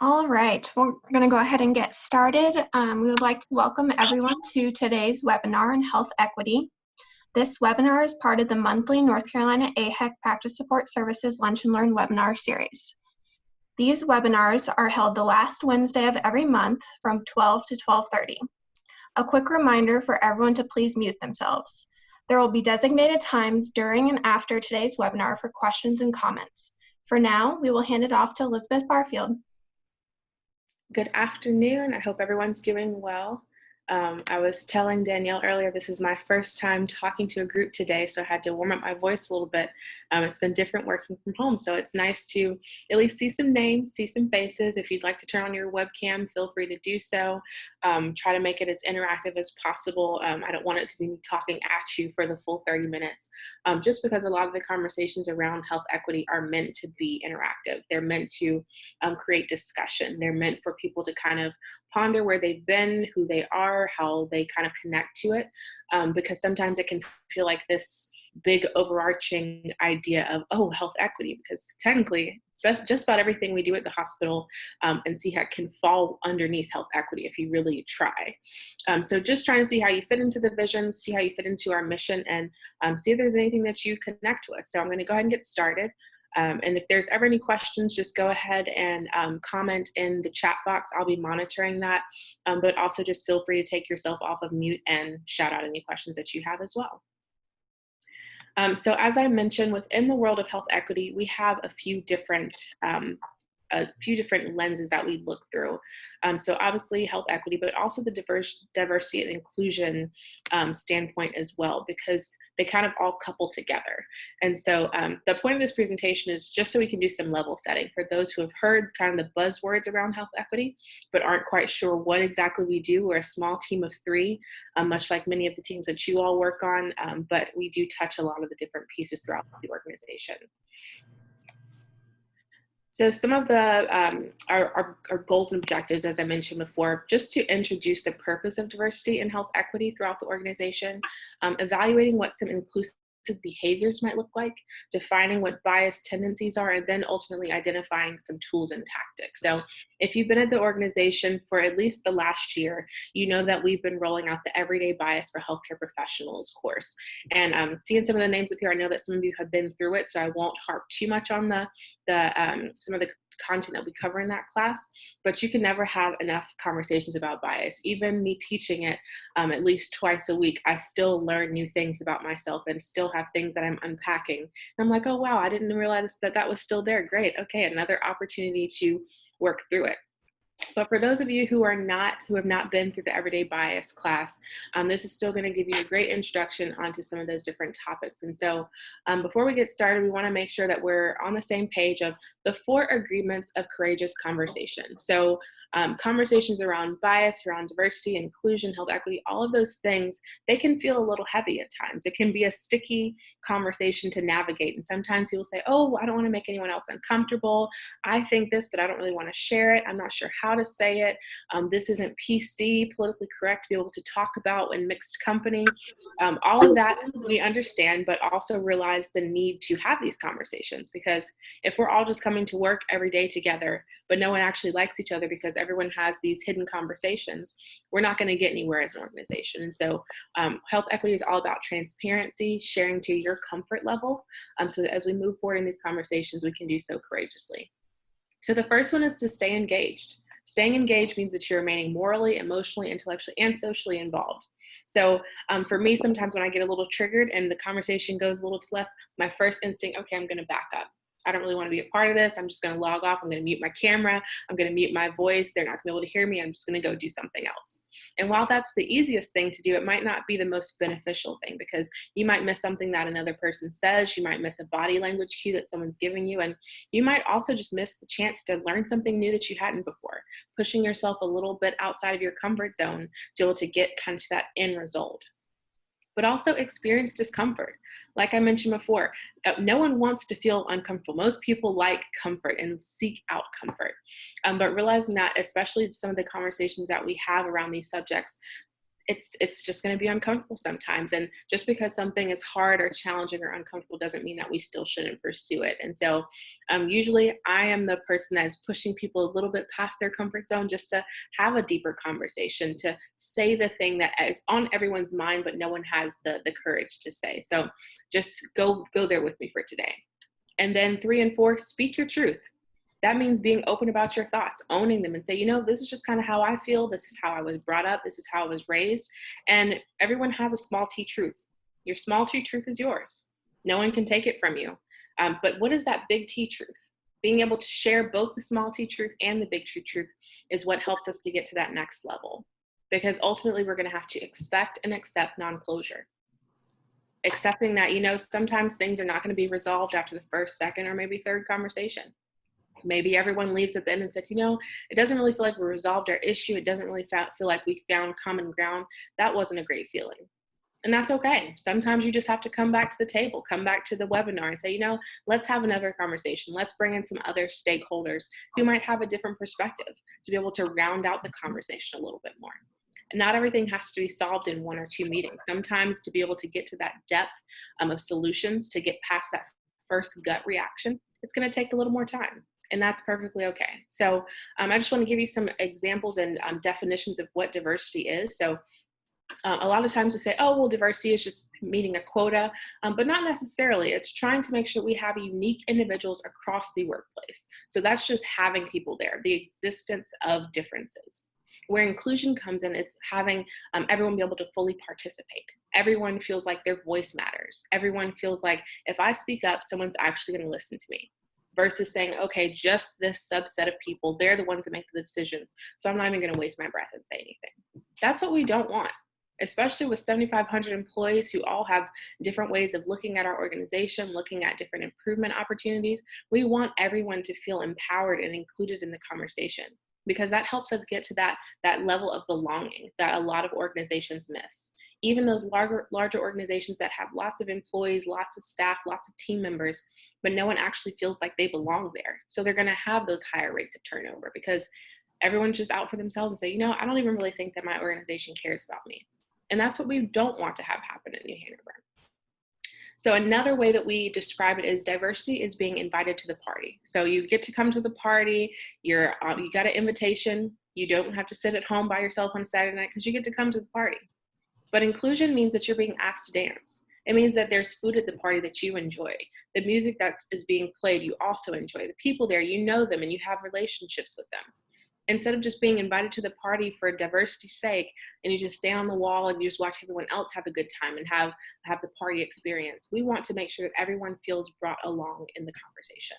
All right, we're going to go ahead and get started. We would like to welcome everyone to today's webinar on health equity. This webinar is part of the monthly North Carolina AHEC Practice Support Services Lunch and Learn webinar series. These webinars are held the last Wednesday of every month from 12 to 12:30. A quick reminder for everyone to please mute themselves. There will be designated times during and after today's webinar for questions and comments. For now, we will hand it off to Elizabeth Barfield. Good afternoon. I hope everyone's doing well. I was telling Danielle earlier, this is my first time talking to a group today, so I had to warm up my voice a little bit. It's been different working from home, so it's nice to at least see some names, see some faces. If you'd like to turn on your webcam, feel free to do so. Try to make it as interactive as possible. I don't want it to be me talking at you for the full 30 minutes, just because a lot of the conversations around health equity are meant to be interactive. They're meant to create discussion. They're meant for people to kind of ponder where they've been, who they are, how they kind of connect to it, because sometimes it can feel like this big overarching idea of, oh, health equity, because technically just about everything we do at the hospital and CHEC can fall underneath health equity if you really try. So just trying to see how you fit into the vision, see how you fit into our mission, and see if there's anything that you connect with. So I'm going to go ahead and get started. And if there's ever any questions, just go ahead and comment in the chat box. I'll be monitoring that, but also just feel free to take yourself off of mute and shout out any questions that you have as well. So as I mentioned, within the world of health equity, we have a few different lenses that we look through. So obviously health equity, but also the diversity and inclusion standpoint as well, because they kind of all couple together. And so the point of this presentation is just so we can do some level setting for those who have heard kind of the buzzwords around health equity, but aren't quite sure what exactly we do. We're a small team of 3, much like many of the teams that you all work on, but we do touch a lot of the different pieces throughout the organization. So some of the our goals and objectives, as I mentioned before, just to introduce the purpose of diversity and health equity throughout the organization, evaluating what some inclusive behaviors might look like, defining what bias tendencies are, and then ultimately identifying some tools and tactics. So if you've been at the organization for at least the last year, you know that we've been rolling out the Everyday Bias for Healthcare Professionals course. And seeing some of the names up here, I know that some of you have been through it, so I won't harp too much on some of the content that we cover in that class, but you can never have enough conversations about bias. Even me teaching it at least twice a week, I still learn new things about myself and still have things that I'm unpacking. And I'm like, oh, wow, I didn't realize that that was still there. Great. Okay, another opportunity to work through it. But for those of you who have not been through the Everyday Bias class, this is still going to give you a great introduction onto some of those different topics. And so before we get started, we want to make sure that we're on the same page of the 4 agreements of courageous conversation. So conversations around bias, around diversity, inclusion, health equity, all of those things, they can feel a little heavy at times. It can be a sticky conversation to navigate. And sometimes people say, oh, I don't want to make anyone else uncomfortable. I think this, but I don't really want to share it. I'm not sure how to say it. This isn't PC, politically correct to be able to talk about in mixed company. All of that we understand, but also realize the need to have these conversations, because if we're all just coming to work every day together, but no one actually likes each other because everyone has these hidden conversations, we're not going to get anywhere as an organization. And so health equity is all about transparency, sharing to your comfort level, so that as we move forward in these conversations, we can do so courageously. So the first one is to stay engaged. Staying engaged means that you're remaining morally, emotionally, intellectually, and socially involved. So for me, sometimes when I get a little triggered and the conversation goes a little to left, my first instinct, okay, I'm going to back up. I don't really want to be a part of this. I'm just going to log off. I'm going to mute my camera. I'm going to mute my voice. They're not going to be able to hear me. I'm just going to go do something else. And while that's the easiest thing to do, it might not be the most beneficial thing, because you might miss something that another person says. You might miss a body language cue that someone's giving you. And you might also just miss the chance to learn something new that you hadn't before, pushing yourself a little bit outside of your comfort zone to be able to get kind of to that end result. But also experience discomfort. Like I mentioned before, no one wants to feel uncomfortable. Most people like comfort and seek out comfort. But realizing that, especially some of the conversations that we have around these subjects, it's just going to be uncomfortable sometimes. And just because something is hard or challenging or uncomfortable doesn't mean that we still shouldn't pursue it. And so usually I am the person that is pushing people a little bit past their comfort zone just to have a deeper conversation, to say the thing that is on everyone's mind, but no one has the courage to say. So just go there with me for today. And then 3 and 4, speak your truth. That means being open about your thoughts, owning them, and say, this is just kind of how I feel. This is how I was brought up. This is how I was raised. And everyone has a small t truth. Your small t truth is yours. No one can take it from you. But what is that big T truth? Being able to share both the small t truth and the big T truth is what helps us to get to that next level. Because ultimately, we're going to have to expect and accept non-closure. Accepting that, sometimes things are not going to be resolved after the first, second, or maybe third conversation. Maybe everyone leaves at the end and said, it doesn't really feel like we resolved our issue. It doesn't really feel like we found common ground. That wasn't a great feeling. And that's okay. Sometimes you just have to come back to the table, come back to the webinar and say, let's have another conversation. Let's bring in some other stakeholders who might have a different perspective to be able to round out the conversation a little bit more. Not everything has to be solved in 1 or 2 meetings. Sometimes to be able to get to that depth of solutions, to get past that first gut reaction, it's going to take a little more time. And that's perfectly okay. So I just want to give you some examples and definitions of what diversity is. So a lot of times we say, oh, well, diversity is just meeting a quota, but not necessarily. It's trying to make sure we have unique individuals across the workplace. So that's just having people there, the existence of differences. Where inclusion comes in, it's having everyone be able to fully participate. Everyone feels like their voice matters. Everyone feels like if I speak up, someone's actually going to listen to me. Versus saying, okay, just this subset of people, they're the ones that make the decisions, so I'm not even going to waste my breath and say anything. That's what we don't want, especially with 7,500 employees who all have different ways of looking at our organization, looking at different improvement opportunities. We want everyone to feel empowered and included in the conversation, because that helps us get to that level of belonging that a lot of organizations miss. Even those larger organizations that have lots of employees, lots of staff, lots of team members, but no one actually feels like they belong there. So they're going to have those higher rates of turnover because everyone's just out for themselves and say, I don't even really think that my organization cares about me. And that's what we don't want to have happen in New Hanover. So another way that we describe it is diversity is being invited to the party. So you get to come to the party, you got an invitation, you don't have to sit at home by yourself on Saturday night because you get to come to the party. But inclusion means that you're being asked to dance. It means that there's food at the party that you enjoy. The music that is being played, you also enjoy. The people there, you know them and you have relationships with them. Instead of just being invited to the party for diversity's sake and you just stand on the wall and you just watch everyone else have a good time and have the party experience, we want to make sure that everyone feels brought along in the conversation.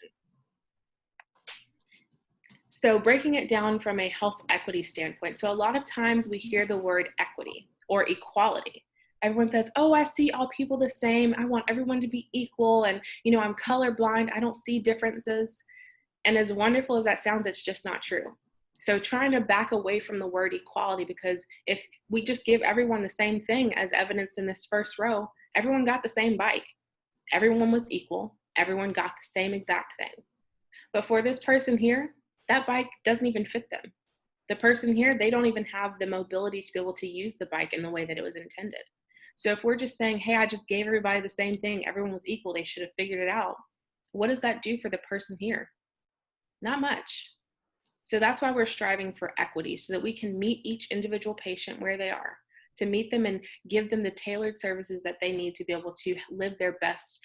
So breaking it down from a health equity standpoint. So a lot of times we hear the word equity or equality. Everyone says, oh, I see all people the same. I want everyone to be equal. And, I'm colorblind. I don't see differences. And as wonderful as that sounds, it's just not true. So trying to back away from the word equality, because if we just give everyone the same thing as evidenced in this first row, everyone got the same bike. Everyone was equal. Everyone got the same exact thing. But for this person here, that bike doesn't even fit them. The person here, they don't even have the mobility to be able to use the bike in the way that it was intended. So if we're just saying, hey, I just gave everybody the same thing, everyone was equal, they should have figured it out, what does that do for the person here? Not much. So that's why we're striving for equity, so that we can meet each individual patient where they are, to meet them and give them the tailored services that they need to be able to live their best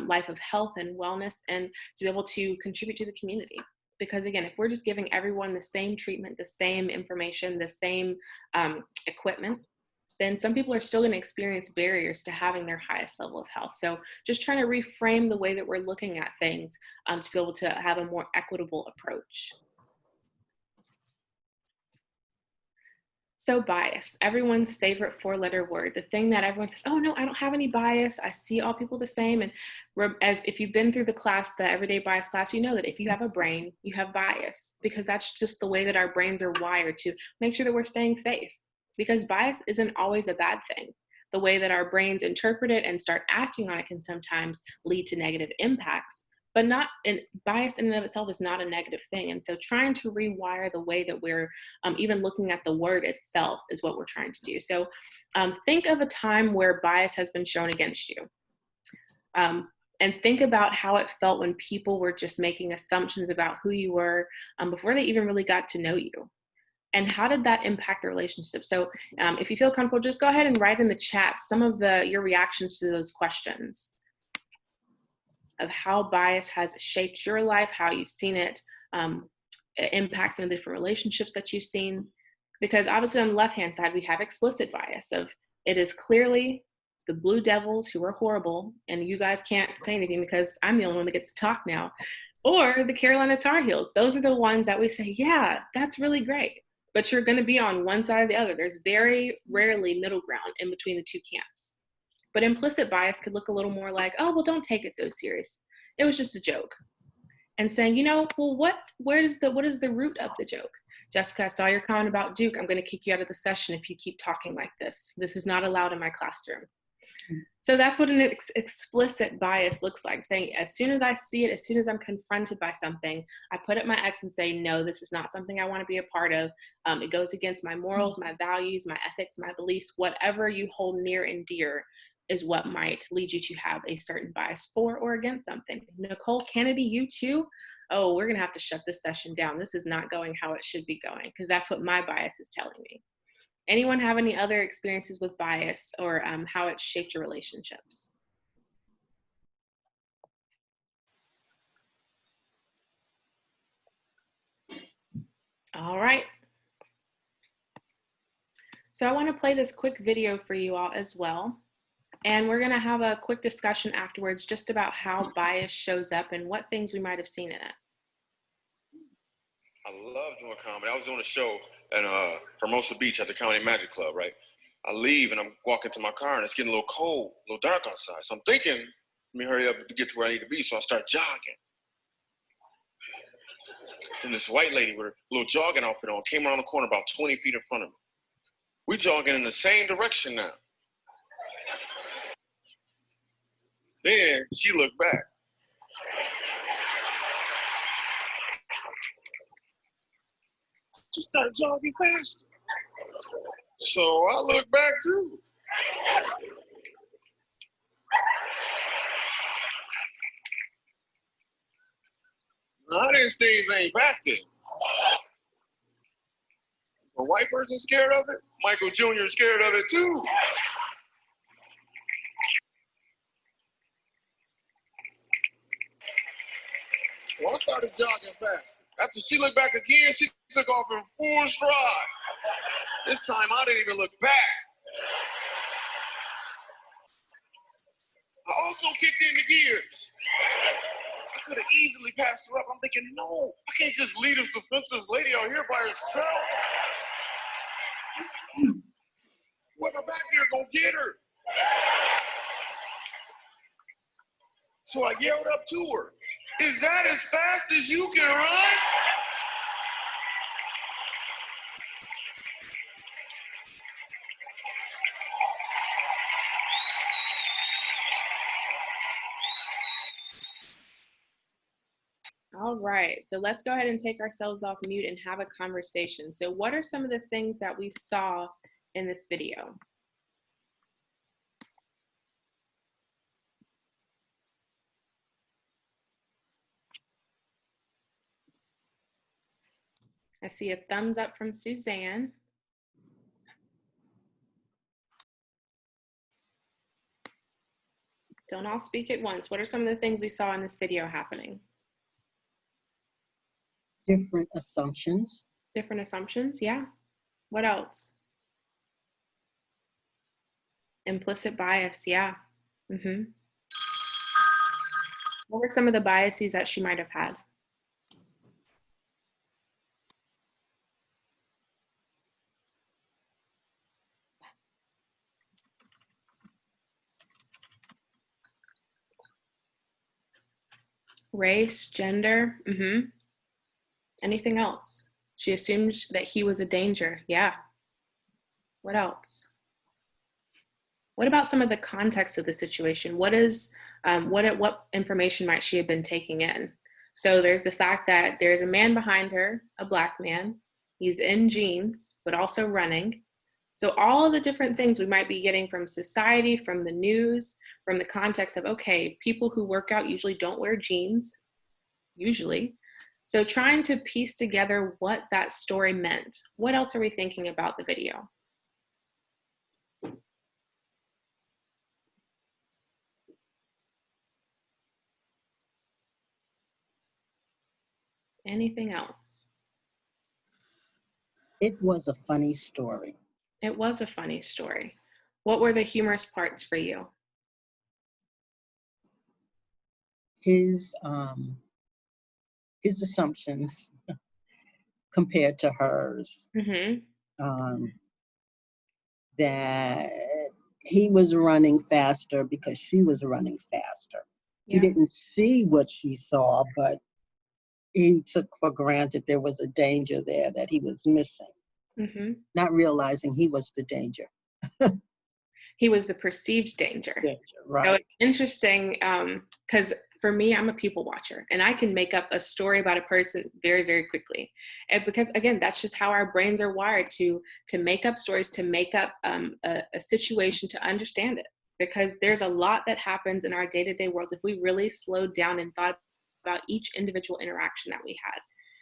life of health and wellness, and to be able to contribute to the community. Because again, if we're just giving everyone the same treatment, the same information, the same equipment, then some people are still going to experience barriers to having their highest level of health. So just trying to reframe the way that we're looking at things to be able to have a more equitable approach. So bias, everyone's favorite 4-letter word, the thing that everyone says, oh no, I don't have any bias. I see all people the same. And if you've been through the class, the everyday bias class, you know that if you have a brain, you have bias, because that's just the way that our brains are wired to make sure that we're staying safe. Because bias isn't always a bad thing. The way that our brains interpret it and start acting on it can sometimes lead to negative impacts. but not, and bias in and of itself is not a negative thing. And so trying to rewire the way that we're even looking at the word itself is what we're trying to do. So think of a time where bias has been shown against you. And think about how it felt when people were just making assumptions about who you were before they even really got to know you. And how did that impact the relationship? So if you feel comfortable, just go ahead and write in the chat some of your reactions to those questions of how bias has shaped your life, how you've seen it impact some of the different relationships that you've seen. Because obviously on the left-hand side, we have explicit bias of it is clearly the Blue Devils who are horrible, and you guys can't say anything because I'm the only one that gets to talk now. Or the Carolina Tar Heels. Those are the ones that we say, yeah, that's really great. But you're going to be on one side or the other. There's very rarely middle ground in between the two camps. But implicit bias could look a little more like, oh, well, don't take it so serious. It was just a joke. And saying, you know, well, what is the root of the joke? Jessica, I saw your comment about Duke. I'm going to kick you out of the session if you keep talking like this. This is not allowed in my classroom. So that's what an explicit bias looks like, saying as soon as I see it, as soon as I'm confronted by something, I put up my X and say, no, this is not something I want to be a part of. It goes against my morals, my values, my ethics, my beliefs. Whatever you hold near and dear is what might lead you to have a certain bias for or against something. Nicole Kennedy, you too? Oh, we're going to have to shut this session down. This is not going how it should be going, because that's what my bias is telling me. Anyone have any other experiences with bias or how it shaped your relationships? All right. So I want to play this quick video for you all as well. And we're going to have a quick discussion afterwards just about how bias shows up and what things we might have seen in it. I love doing comedy. I was doing a show at Hermosa Beach at the County Magic Club, right? I leave and I'm walking to my car and it's getting a little cold, a little dark outside. So I'm thinking, let me hurry up to get to where I need to be. So I start jogging. Then this white lady with a little jogging outfit on came around the corner about 20 feet in front of me. We jogging in the same direction now. Then she looked back. She started jogging faster. So I looked back too. I didn't say anything back then. A white person scared of it, Michael Jr. is scared of it too. Well, I started jogging fast. After she looked back again, she took off in full stride. This time I didn't even look back. I also kicked in the gears. I could have easily passed her up. I'm thinking, no, I can't just leave this defenseless lady out here by herself. Whoever back there gonna get her. So I yelled up to her, is that as fast as you can run? All right, so let's go ahead and take ourselves off mute and have a conversation. So what are some of the things that we saw in this video? I see a thumbs up from Suzanne. Don't all speak at once. What are some of the things we saw in this video happening? Different assumptions. Different assumptions, yeah. What else? Implicit bias, yeah. What were some of the biases that she might have had? Race, gender, Anything else? She assumed that he was a danger, yeah. What else? What about some of the context of the situation? What is What information might she have been taking in? So there's the fact that there's a man behind her, a Black man. He's in jeans, but also running. So all of the different things we might be getting from society, from the news, from the context of, okay, people who work out usually don't wear jeans, usually. So trying to piece together what that story meant. What else are we thinking about the video? Anything else? It was a funny story. It was a funny story. What were the humorous parts for you? His assumptions compared to hers, Mm-hmm. that he was running faster because she was running faster. Yeah. He didn't see what she saw, but he took for granted there was a danger there that he was missing, Mm-hmm. not realizing he was the danger. He was the perceived danger. Right. So it's interesting because for me, I'm a people watcher, and I can make up a story about a person very, very quickly. And because again, that's just how our brains are wired to make up stories, to make up a situation, to understand it. Because there's a lot that happens in our day-to-day worlds if we really slowed down and thought about each individual interaction that we had.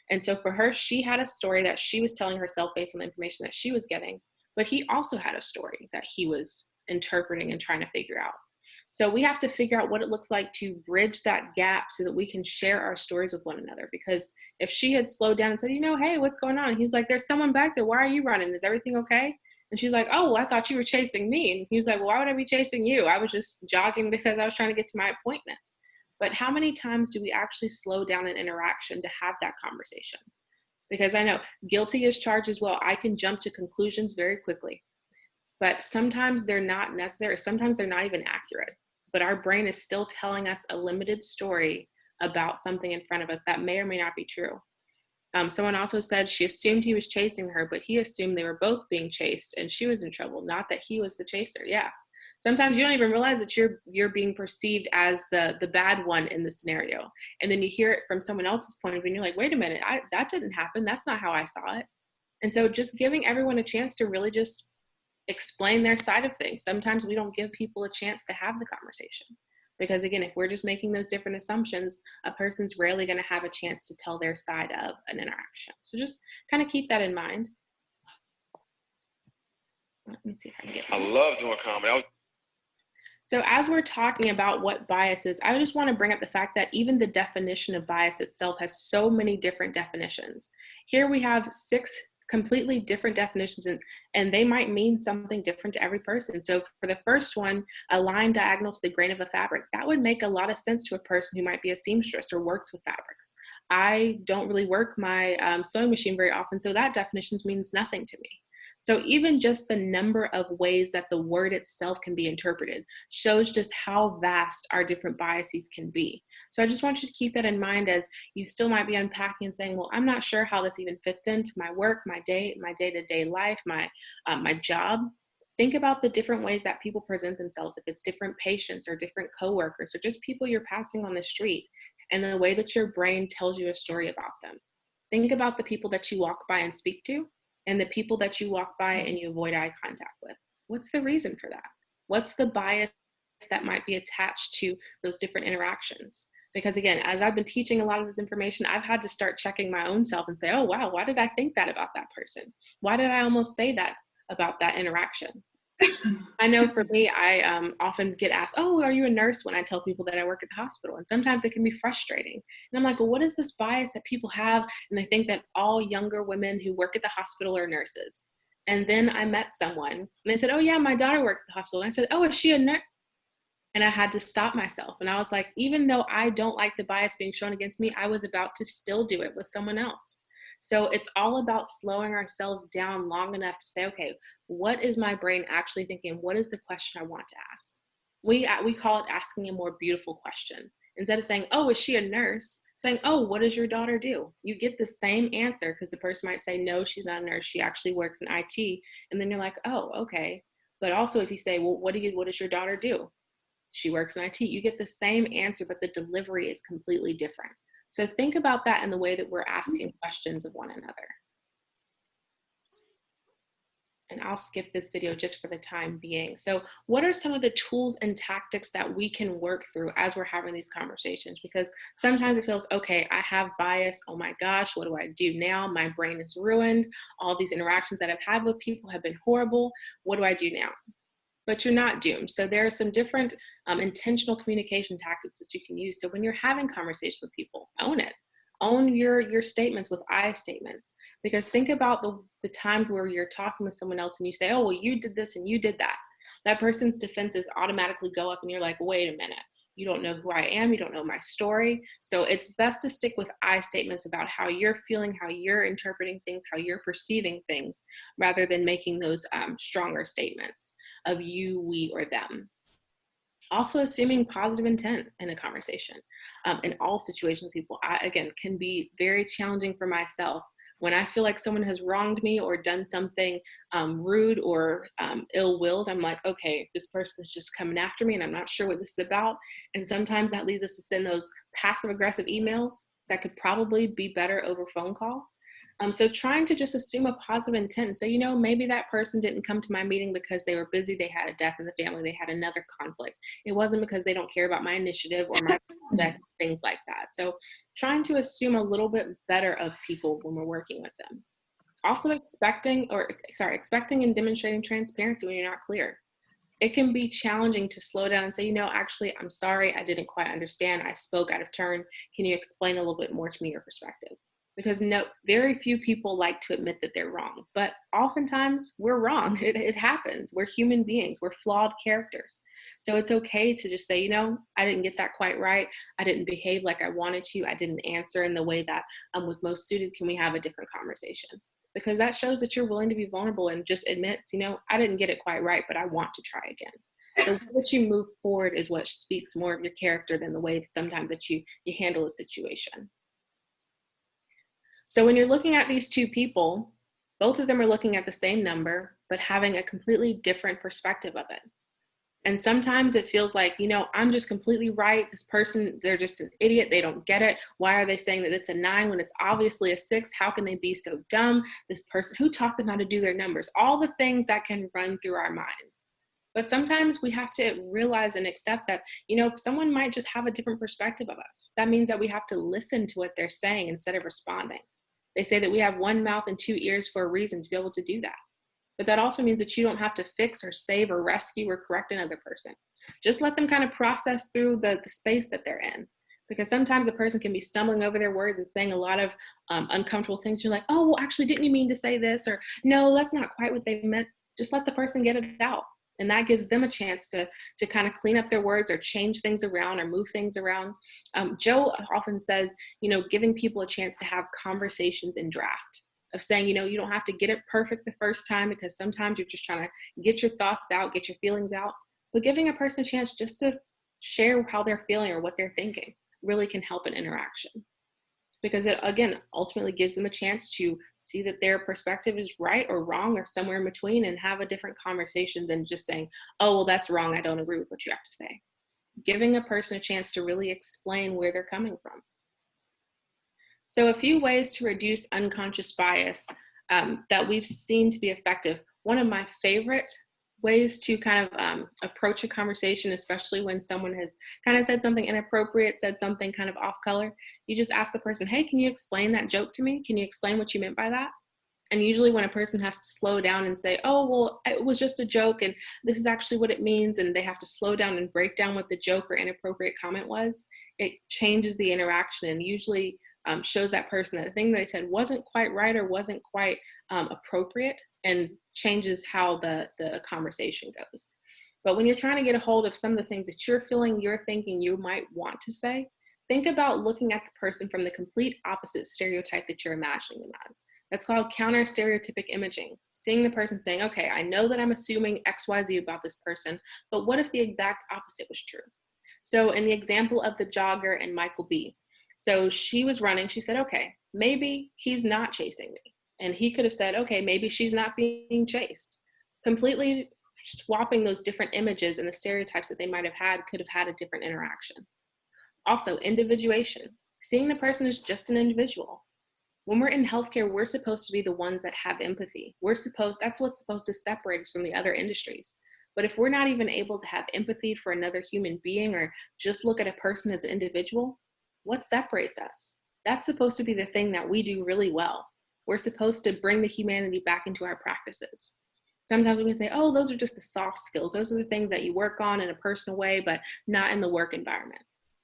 And so for her, she had a story that she was telling herself based on the information that she was getting, but he also had a story that he was interpreting and trying to figure out. So we have to figure out what it looks like to bridge that gap so that we can share our stories with one another. Because if she had slowed down and said, hey, what's going on? And he's like, there's someone back there. Why are you running? Is everything okay? And she's like, oh, well, I thought you were chasing me. And he was like, well, why would I be chasing you? I was just jogging because I was trying to get to my appointment. But how many times do we actually slow down an interaction to have that conversation? Because I know guilty is charged as well. I can jump to conclusions very quickly. But sometimes they're not necessary. Sometimes they're not even accurate. But our brain is still telling us a limited story about something in front of us that may or may not be true. Someone also said she assumed he was chasing her, but he assumed they were both being chased and she was in trouble, not that he was the chaser. Yeah. Sometimes you don't even realize that you're being perceived as the bad one in the scenario. And then you hear it from someone else's point of view and you're like, wait a minute, that didn't happen. That's not how I saw it. And so just giving everyone a chance to really just explain their side of things. Sometimes we don't give people a chance to have the conversation. Because again, if we're just making those different assumptions, a person's rarely going to have a chance to tell their side of an interaction. So just kind of keep that in mind. Let me see if I can get I love doing comedy. So as we're talking about what bias is, I just want to bring up the fact that even the definition of bias itself has so many different definitions. Here we have 6 completely different definitions, and they might mean something different to every person. So for the first one, a line diagonal to the grain of a fabric, that would make a lot of sense to a person who might be a seamstress or works with fabrics. I don't really work my sewing machine very often, so that definition means nothing to me. So even just the number of ways that the word itself can be interpreted shows just how vast our different biases can be. So I just want you to keep that in mind as you still might be unpacking and saying, well, I'm not sure how this even fits into my work, my day-to-day life, my job. Think about the different ways that people present themselves, if it's different patients or different coworkers or just people you're passing on the street, and the way that your brain tells you a story about them. Think about the people that you walk by and speak to, and the people that you walk by and you avoid eye contact with. What's the reason for that? What's the bias that might be attached to those different interactions? Because again, as I've been teaching a lot of this information, I've had to start checking my own self and say, oh, wow, why did I think that about that person? Why did I almost say that about that interaction? I know for me, I often get asked, oh, are you a nurse, when I tell people that I work at the hospital? And sometimes it can be frustrating. And I'm like, well, what is this bias that people have? And they think that all younger women who work at the hospital are nurses. And then I met someone and they said, oh yeah, my daughter works at the hospital. And I said, oh, is she a nurse? And I had to stop myself. And I was like, even though I don't like the bias being shown against me, I was about to still do it with someone else. So it's all about slowing ourselves down long enough to say, okay, what is my brain actually thinking? What is the question I want to ask? We call it asking a more beautiful question. Instead of saying, oh, is she a nurse? Saying, oh, what does your daughter do? You get the same answer because the person might say, no, she's not a nurse. She actually works in IT. And then you're like, oh, okay. But also if you say, well, what does your daughter do? She works in IT. You get the same answer, but the delivery is completely different. So think about that in the way that we're asking questions of one another. And I'll skip this video just for the time being. So what are some of the tools and tactics that we can work through as we're having these conversations? Because sometimes it feels, okay, I have bias. Oh my gosh, what do I do now? My brain is ruined. All these interactions that I've had with people have been horrible. What do I do now? But you're not doomed. So there are some different intentional communication tactics that you can use. So when you're having conversation with people, own it. Own your statements with I statements. Because think about the time where you're talking with someone else and you say, oh, well, you did this and you did that. That person's defenses automatically go up and you're like, wait a minute. You don't know who I am. You don't know my story. So it's best to stick with I statements about how you're feeling, how you're interpreting things, how you're perceiving things, rather than making those stronger statements of you, we, or them. Also assuming positive intent in a conversation. In all situations with people, again, can be very challenging for myself. When I feel like someone has wronged me or done something rude or ill-willed, I'm like, okay, this person is just coming after me and I'm not sure what this is about. And sometimes that leads us to send those passive-aggressive emails that could probably be better over phone call. So trying to just assume a positive intent and say, you know, maybe that person didn't come to my meeting because they were busy, they had a death in the family, they had another conflict. It wasn't because they don't care about my initiative or my project, things like that. So trying to assume a little bit better of people when we're working with them. Also expecting and demonstrating transparency when you're not clear. It can be challenging to slow down and say, you know, actually, I'm sorry, I didn't quite understand. I spoke out of turn. Can you explain a little bit more to me your perspective? Because very few people like to admit that they're wrong, but oftentimes we're wrong. It happens. We're human beings. We're flawed characters. So it's okay to just say, you know, I didn't get that quite right. I didn't behave like I wanted to. I didn't answer in the way that was most suited. Can we have a different conversation? Because that shows that you're willing to be vulnerable and just admits, you know, I didn't get it quite right, but I want to try again. The way that you move forward is what speaks more of your character than the way sometimes that you handle a situation. So when you're looking at these two people, both of them are looking at the same number, but having a completely different perspective of it. And sometimes it feels like, you know, I'm just completely right. This person, they're just an idiot. They don't get it. Why are they saying that it's a 9 when it's obviously a 6? How can they be so dumb? This person, who taught them how to do their numbers? All the things that can run through our minds. But sometimes we have to realize and accept that, you know, someone might just have a different perspective of us. That means that we have to listen to what they're saying instead of responding. They say that we have one mouth and 2 ears for a reason to be able to do that. But that also means that you don't have to fix or save or rescue or correct another person. Just let them kind of process through the space that they're in. Because sometimes a person can be stumbling over their words and saying a lot of uncomfortable things. You're like, oh, well, actually, didn't you mean to say this? Or no, that's not quite what they meant. Just let the person get it out. And that gives them a chance to kind of clean up their words or change things around or move things around. Joe often says, you know, giving people a chance to have conversations in draft, of saying, you know, you don't have to get it perfect the first time because sometimes you're just trying to get your thoughts out, get your feelings out. But giving a person a chance just to share how they're feeling or what they're thinking really can help an interaction. Because it, again, ultimately gives them a chance to see that their perspective is right or wrong or somewhere in between and have a different conversation than just saying, oh, well, that's wrong. I don't agree with what you have to say. Giving a person a chance to really explain where they're coming from. So a few ways to reduce unconscious bias that we've seen to be effective. One of my favorite ways to kind of approach a conversation, especially when someone has kind of said something inappropriate, said something kind of off color, you just ask the person, hey, can you explain that joke to me? Can you explain what you meant by that? And usually when a person has to slow down and say, oh, well, it was just a joke and this is actually what it means, and they have to slow down and break down what the joke or inappropriate comment was, it changes the interaction and usually shows that person that the thing they said wasn't quite right or wasn't quite appropriate, and changes how the conversation goes. But when you're trying to get a hold of some of the things that you're feeling, you're thinking you might want to say, think about looking at the person from the complete opposite stereotype that you're imagining them as. That's called counter stereotypic imaging. Seeing the person saying, okay, I know that I'm assuming XYZ about this person, but what if the exact opposite was true? So in the example of the jogger and Michael B., so she was running, she said, okay, maybe he's not chasing me. And he could have said, okay, maybe she's not being chased. Completely swapping those different images and the stereotypes that they might have had could have had a different interaction. Also, individuation, seeing the person as just an individual. When we're in healthcare, we're supposed to be the ones that have empathy. That's what's supposed to separate us from the other industries. But if we're not even able to have empathy for another human being or just look at a person as an individual, what separates us? That's supposed to be the thing that we do really well. We're supposed to bring the humanity back into our practices. Sometimes we can say, oh, those are just the soft skills. Those are the things that you work on in a personal way, but not in the work environment.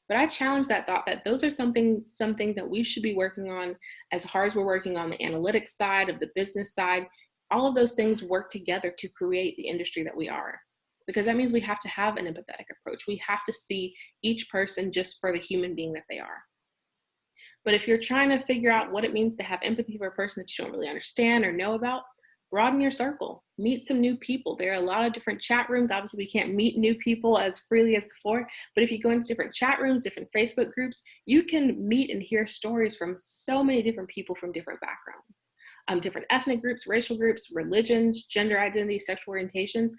But I challenge that thought that those are some things that we should be working on as hard as we're working on the analytics side, of the business side. All of those things work together to create the industry that we are. Because that means we have to have an empathetic approach. We have to see each person just for the human being that they are. But if you're trying to figure out what it means to have empathy for a person that you don't really understand or know about, broaden your circle, meet some new people. There are a lot of different chat rooms. Obviously, we can't meet new people as freely as before, but if you go into different chat rooms, different Facebook groups, you can meet and hear stories from so many different people from different backgrounds, different ethnic groups, racial groups, religions, gender identity, sexual orientations,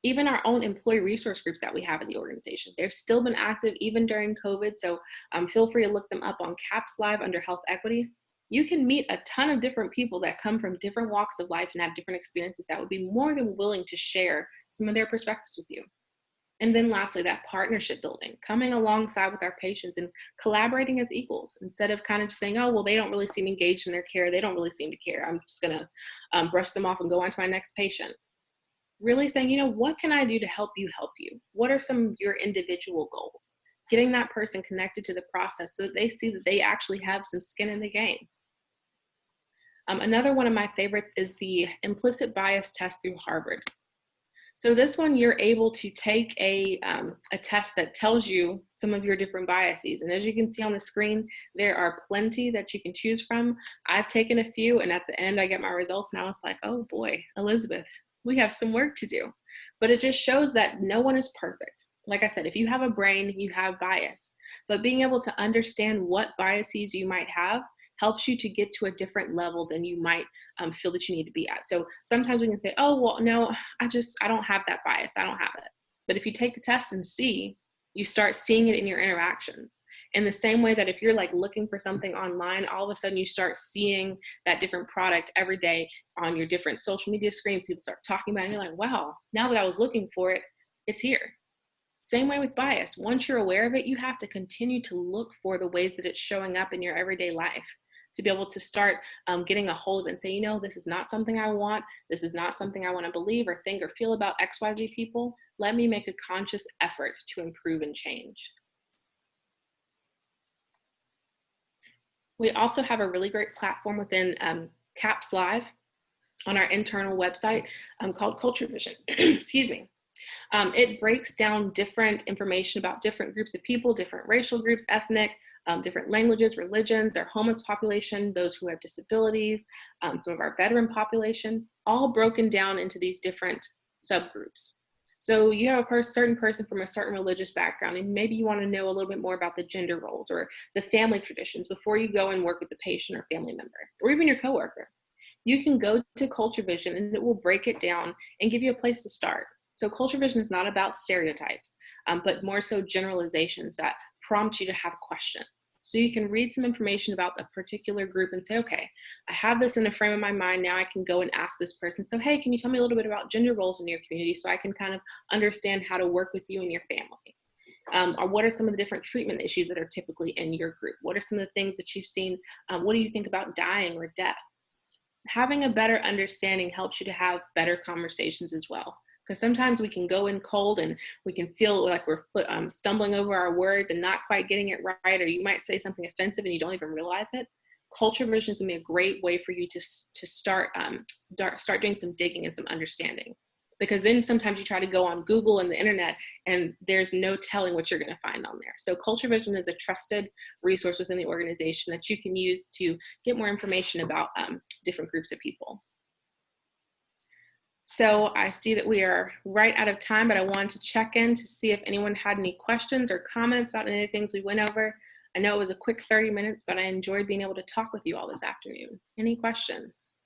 even our own employee resource groups that we have in the organization. They've still been active even during COVID, so feel free to look them up on CAPS Live under Health Equity. You can meet a ton of different people that come from different walks of life and have different experiences that would be more than willing to share some of their perspectives with you. And then lastly, that partnership building, coming alongside with our patients and collaborating as equals instead of kind of just saying, oh, well, they don't really seem engaged in their care. They don't really seem to care. I'm just going to brush them off and go on to my next patient. Really saying, you know, what can I do to help you help you? What are some of your individual goals? Getting that person connected to the process so that they see that they actually have some skin in the game. Another one of my favorites is the implicit bias test through Harvard. So this one, you're able to take a test that tells you some of your different biases. And as you can see on the screen, there are plenty that you can choose from. I've taken a few, and at the end I get my results and I was like, oh boy, Elizabeth, we have some work to do. But it just shows that no one is perfect. Like I said, if you have a brain, you have bias. But being able to understand what biases you might have helps you to get to a different level than you might feel that you need to be at. So sometimes we can say, oh, well, no, I don't have that bias. I don't have it. But if you take the test and see, you start seeing it in your interactions. In the same way that if you're like looking for something online, all of a sudden you start seeing that different product every day on your different social media screens. People start talking about it and you're like, wow, now that I was looking for it, it's here. Same way with bias. Once you're aware of it, you have to continue to look for the ways that it's showing up in your everyday life to be able to start getting a hold of it and say, you know, this is not something I want. This is not something I want to believe or think or feel about XYZ people. Let me make a conscious effort to improve and change. We also have a really great platform within CAPS Live on our internal website called Culture Vision. Excuse me. It breaks down different information about different groups of people, different racial groups, ethnic, different languages, religions, our homeless population, those who have disabilities, some of our veteran population, all broken down into these different subgroups. So you have a certain person from a certain religious background, and maybe you want to know a little bit more about the gender roles or the family traditions before you go and work with the patient or family member, or even your coworker. You can go to Culture Vision and it will break it down and give you a place to start. So Culture Vision is not about stereotypes, but more so generalizations that prompt you to have questions. So you can read some information about a particular group and say, okay, I have this in a frame of my mind. Now I can go and ask this person. So, hey, can you tell me a little bit about gender roles in your community so I can kind of understand how to work with you and your family? Or what are some of the different treatment issues that are typically in your group? What are some of the things that you've seen? What do you think about dying or death? Having a better understanding helps you to have better conversations as well. Because sometimes we can go in cold and we can feel like we're stumbling over our words and not quite getting it right, or you might say something offensive and you don't even realize it. Culture Vision is going to be a great way for you to start doing some digging and some understanding. Because then sometimes you try to go on Google and the internet and there's no telling what you're going to find on there. So Culture Vision is a trusted resource within the organization that you can use to get more information about different groups of people. So I see that we are right out of time, but I wanted to check in to see if anyone had any questions or comments about any of the things we went over. I know it was a quick 30 minutes, but I enjoyed being able to talk with you all this afternoon. Any questions?